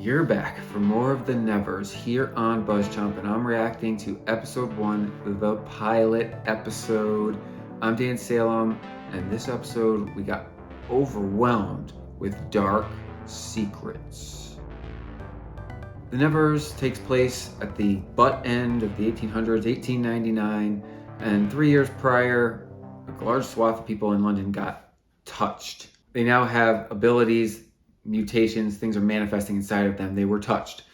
You're back for more of the Nevers here on BuzzChomp, and I'm reacting to episode 1, the pilot episode. I'm Dan Salem, and this episode we got overwhelmed with dark secrets. The Nevers takes place at the butt end of the 1800s, 1899, and 3 years prior, a large swath of people in London got touched. They now have abilities, mutations, things are manifesting inside of them. They were touched.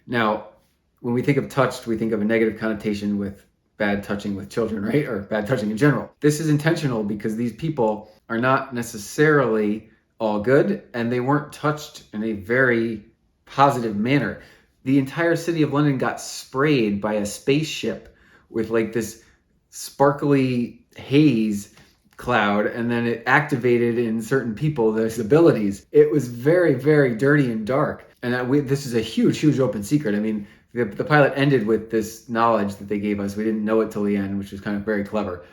Now, when we think of touched, we think of a negative connotation with bad touching with children, right? Or bad touching in general. This is intentional because these people are not necessarily all good, and they weren't touched in a very positive manner. The entire city of London got sprayed by a spaceship with like this sparkly haze cloud, and then it activated in certain people those abilities. It was very, very dirty and dark. And this is a huge open secret. I mean, the pilot ended with this knowledge that they gave us. We didn't know it till the end, which was kind of very clever.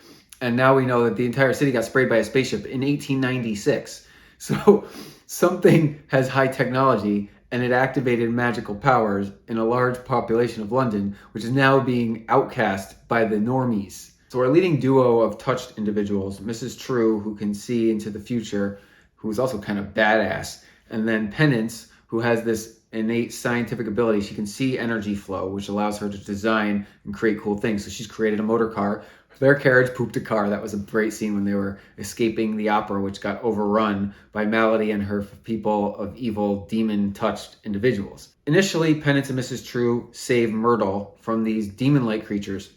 And now we know that the entire city got sprayed by a spaceship in 1896. So something has high technology, and it activated magical powers in a large population of London, which is now being outcast by the normies. So our leading duo of touched individuals, Mrs. True, who can see into the future, who is also kind of badass, and then Penance, who has this innate scientific ability. She can see energy flow, which allows her to design and create cool things. So she's created a motor car. Their carriage pooped a car. That was a great scene when they were escaping the opera, which got overrun by Mandi and her people of evil, demon-touched individuals. Initially, Penance and Mrs. True save Myrtle from these demon-like creatures.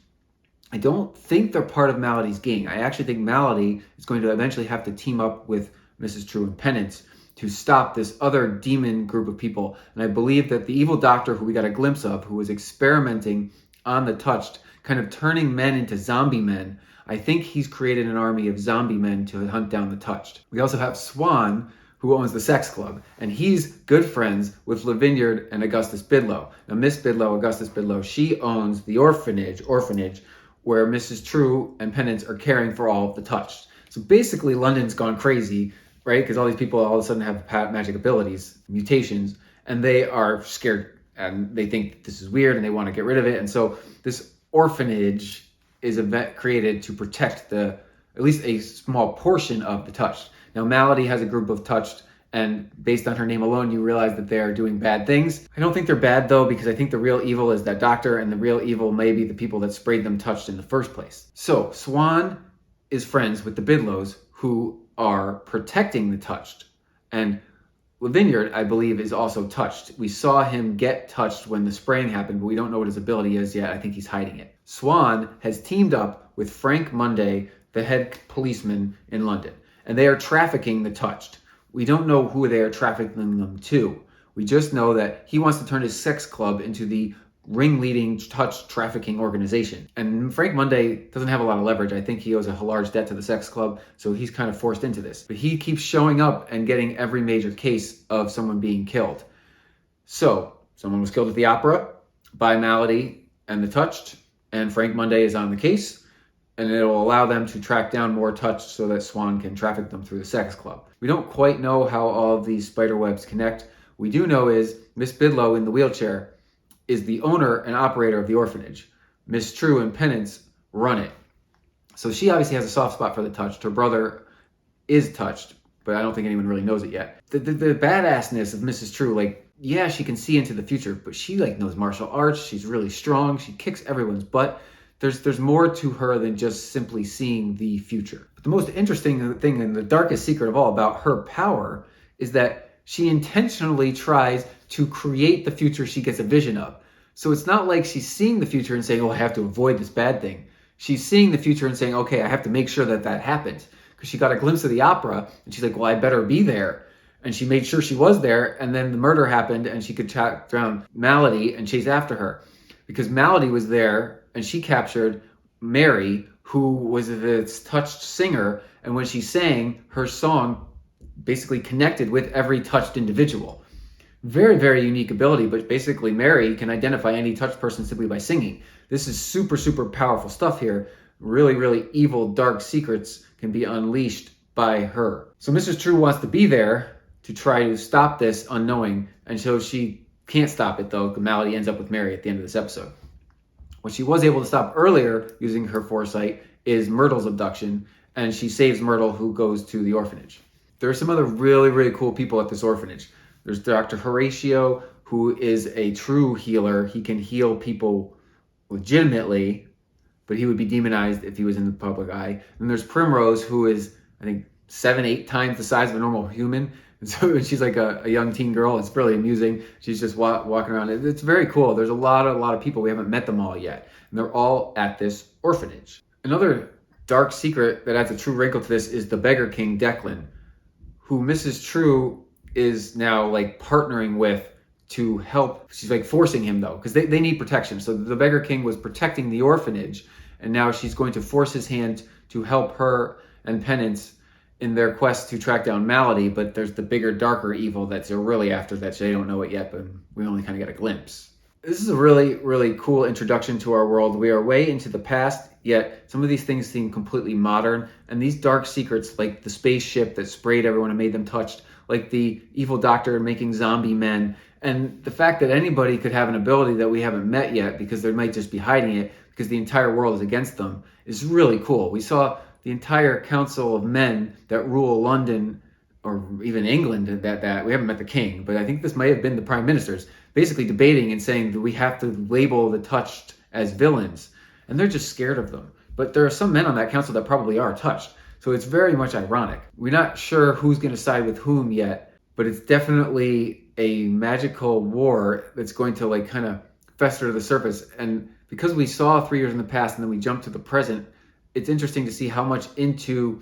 I don't think they're part of Maladi's gang. I actually think Maladi is going to eventually have to team up with Mrs. True and Penance to stop this other demon group of people. And I believe that the evil doctor who we got a glimpse of, who was experimenting on the touched, kind of turning men into zombie men, I think he's created an army of zombie men to hunt down the touched. We also have Swan, who owns the sex club, and he's good friends with Lavinyard and Augustus Bidlow. Now, Miss Bidlow, Augustus Bidlow, she owns the orphanage, where Mrs. True and Penance are caring for all of the touched. So basically, London's gone crazy, right? Because all these people all of a sudden have magic abilities, mutations, and they are scared, and they think this is weird, and they want to get rid of it. And so this orphanage is created to protect at least a small portion of the touched. Now, Malady has a group of touched, and based on her name alone, you realize that they are doing bad things. I don't think they're bad, though, because I think the real evil is that doctor, and the real evil may be the people that sprayed them touched in the first place. So Swan is friends with the Bidlows, who are protecting the touched. And Lavinyard, I believe, is also touched. We saw him get touched when the spraying happened, but we don't know what his ability is yet. I think he's hiding it. Swan has teamed up with Frank Mandi, the head policeman in London, and they are trafficking the touched. We don't know who they are trafficking them to. We just know that he wants to turn his sex club into the ring-leading touch trafficking organization. And Frank Mandi doesn't have a lot of leverage. I think he owes a large debt to the sex club, so he's kind of forced into this. But he keeps showing up and getting every major case of someone being killed. So, someone was killed at the opera by Malady and the touched, and Frank Mandi is on the case, and it'll allow them to track down more touched so that Swan can traffic them through the sex club. We don't quite know how all of these spider webs connect. We do know is Miss Bidlow in the wheelchair is the owner and operator of the orphanage. Miss True and Penance run it. So she obviously has a soft spot for the touched. Her brother is touched, but I don't think anyone really knows it yet. The badassness of Mrs. True, like, yeah, she can see into the future, but she knows martial arts. She's really strong. She kicks everyone's butt. There's more to her than just simply seeing the future. But the most interesting thing and the darkest secret of all about her power is that she intentionally tries to create the future she gets a vision of. So it's not like she's seeing the future and saying, oh, I have to avoid this bad thing. She's seeing the future and saying, okay, I have to make sure that happens. Because she got a glimpse of the opera, and she's like, well, I better be there. And she made sure she was there, and then the murder happened, and she could track down Malady and chase after her. Because Malady was there, and she captured Mary, who was this touched singer, and when she sang, her song basically connected with every touched individual. Very, very unique ability, but basically Mary can identify any touched person simply by singing. This is super, super powerful stuff here. Really, really evil, dark secrets can be unleashed by her. So Mrs. True wants to be there to try to stop this unknowing, and so she Can't stop it though. Malady ends up with Mary at the end of this episode. What she was able to stop earlier using her foresight is Myrtle's abduction, and she saves Myrtle, who goes to the orphanage. There are some other really, really cool people at this orphanage. There's Dr. Horatio, who is a true healer. He can heal people legitimately, but he would be demonized if he was in the public eye. And there's Primrose, who is, I think, 7-8 times the size of a normal human. And so she's like a young teen girl. It's really amusing. She's just walking around. It's very cool. There's a lot of people. We haven't met them all yet. And they're all at this orphanage. Another dark secret that adds a true wrinkle to this is the beggar king, Declan, who Mrs. True is now like partnering with to help. She's like forcing him though, because they need protection. So the beggar king was protecting the orphanage, and now she's going to force his hand to help her and Penance in their quest to track down Malady. But there's the bigger, darker evil that they're really after that they don't know it yet, but we only kind of get a glimpse. This is a really, really cool introduction to our world. We are way into the past, yet some of these things seem completely modern. And these dark secrets, like the spaceship that sprayed everyone and made them touched, like the evil doctor making zombie men, and the fact that anybody could have an ability that we haven't met yet because they might just be hiding it because the entire world is against them, is really cool. We saw the entire council of men that rule London or even England, that we haven't met the king, but I think this might have been the prime ministers, basically debating and saying that we have to label the touched as villains, and they're just scared of them. But there are some men on that council that probably are touched, so it's very much ironic. We're not sure who's going to side with whom yet, but it's definitely a magical war that's going to like kind of fester to the surface. And because we saw 3 years in the past and then we jumped to the present, it's interesting to see how much into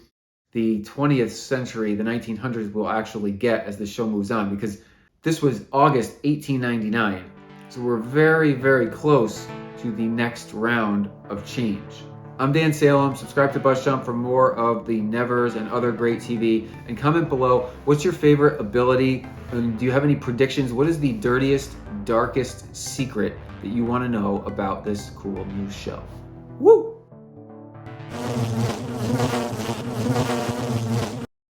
the 20th century, the 1900s, we'll actually get as the show moves on, because this was August 1899. So we're very, very close to the next round of change. I'm Dan Salem. Subscribe to BuzzChomp for more of the Nevers and other great TV. And comment below, what's your favorite ability? And do you have any predictions? What is the dirtiest, darkest secret that you want to know about this cool new show? Woo!